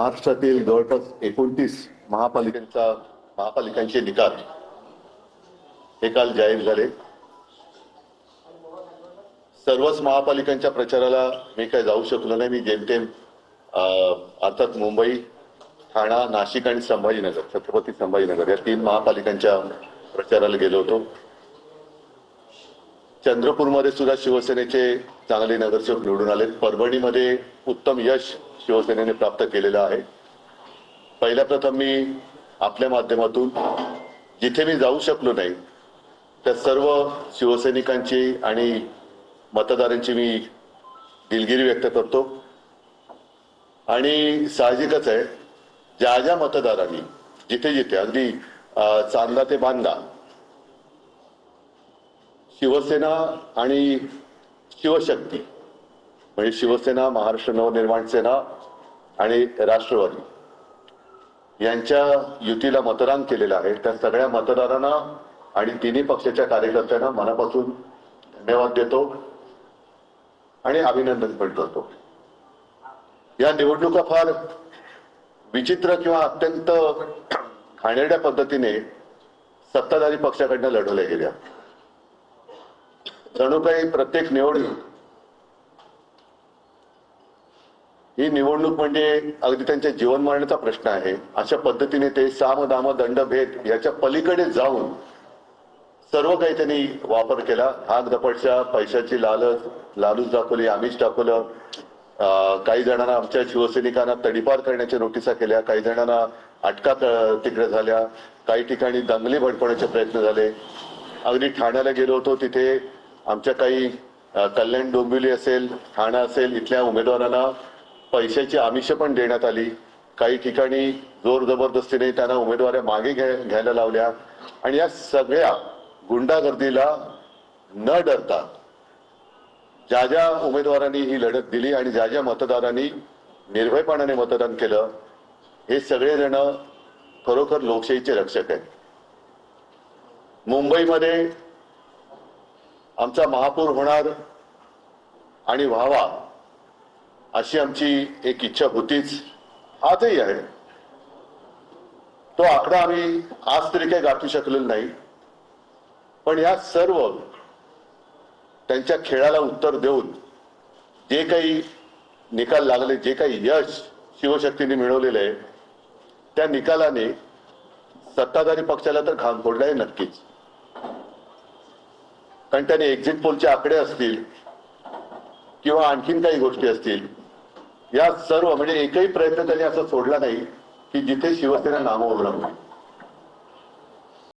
महाराष्ट्रातील जवळपास 29 महापालिकांचे निकाल हे काल जाहीर झाले. सर्वच महापालिकांच्या प्रचाराला मी काय जाऊ शकलो नाही. मी जेमतेम अर्थात मुंबई, ठाणा, नाशिक आणि संभाजीनगर, छत्रपती संभाजीनगर या 3 महापालिकांच्या प्रचाराला गेलो होतो. चंद्रपूरमध्ये सुद्धा शिवसेनेचे चांगले नगरसेवक निवडून आले. परभणीमध्ये उत्तम यश शिवसेनेने प्राप्त केलेलं आहे. पहिल्या प्रथम मी आपल्या माध्यमातून जिथे मी जाऊ शकलो नाही त्या सर्व शिवसैनिकांची आणि मतदारांची मी दिलगिरी व्यक्त करतो. आणि साहजिकच आहे, ज्या ज्या मतदारांनी जिथे जिथे अगदी चांदा ते बांदा शिवसेना आणि शिवशक्ती म्हणजे शिवसेना, महाराष्ट्र नवनिर्माण सेना आणि राष्ट्रवादी यांच्या युतीला मतदान केलेलं आहे त्या सगळ्या मतदारांना आणि तिन्ही पक्षाच्या कार्यकर्त्यांना मनापासून धन्यवाद देतो आणि अभिनंदन पण करतो. या निवडणुका फार विचित्र किंवा अत्यंत घाणेरड्या पद्धतीने सत्ताधारी पक्षाकडनं लढवल्या गेल्या. जणू काही प्रत्येक निवडणूक ही निवडणूक म्हणजे अगदी त्यांच्या जीवन मरणाचा प्रश्न आहे अशा पद्धतीने ते साम दाम दंड भेद याच्या पलीकडे जाऊन सर्व काही त्यांनी वापर केला. हाक दपटशा, पैशाची लालूच दाखवली, आमिष दाखवलं. काही जणांना आमच्या शिवसैनिकांना तडीपार करण्याच्या नोटिसा केल्या, काही जणांना अटका तिकडे झाल्या, काही ठिकाणी दंगली भडकवण्याचे प्रयत्न झाले. अगदी ठाण्याला गेलो होतो, तिथे आमच्या काही कल्याण डोंबिवली असेल, ठाणा असेल, इथल्या उमेदवारांना पैशाची आमिष पण देण्यात आली. काही ठिकाणी जोर जबरदस्तीने त्यांना उमेदवाऱ्या मागे घ्यायला लावल्या. आणि या सगळ्या गुंडागर्दीला न डरता ज्या ज्या उमेदवारांनी ही लढत दिली आणि ज्या ज्या मतदारांनी निर्भयपणाने मतदान केलं, हे सगळेजण खरोखर लोकशाहीचे रक्षक आहेत. मुंबईमध्ये आमचा महापौर होणार आणि व्हावा अशी आमची एक इच्छा होतीच, आजही आहे. तो आकडा आम्ही आज तरी काही गाठू शकलेलो नाही. पण या सर्व त्यांच्या खेळाला उत्तर देऊन जे काही निकाल लागले, जे काही यश शिवशक्तीने मिळवलेले आहे, त्या निकालाने सत्ताधारी पक्षाला तर घाम फोडला आहे नक्कीच. कारण त्याने एक्झिट पोलचे आकडे असतील किंवा आणखीन काही गोष्टी असतील, या सर्व म्हणजे एकही प्रयत्न त्यांनी असा सोडला नाही की जिथे शिवसेना नामवरून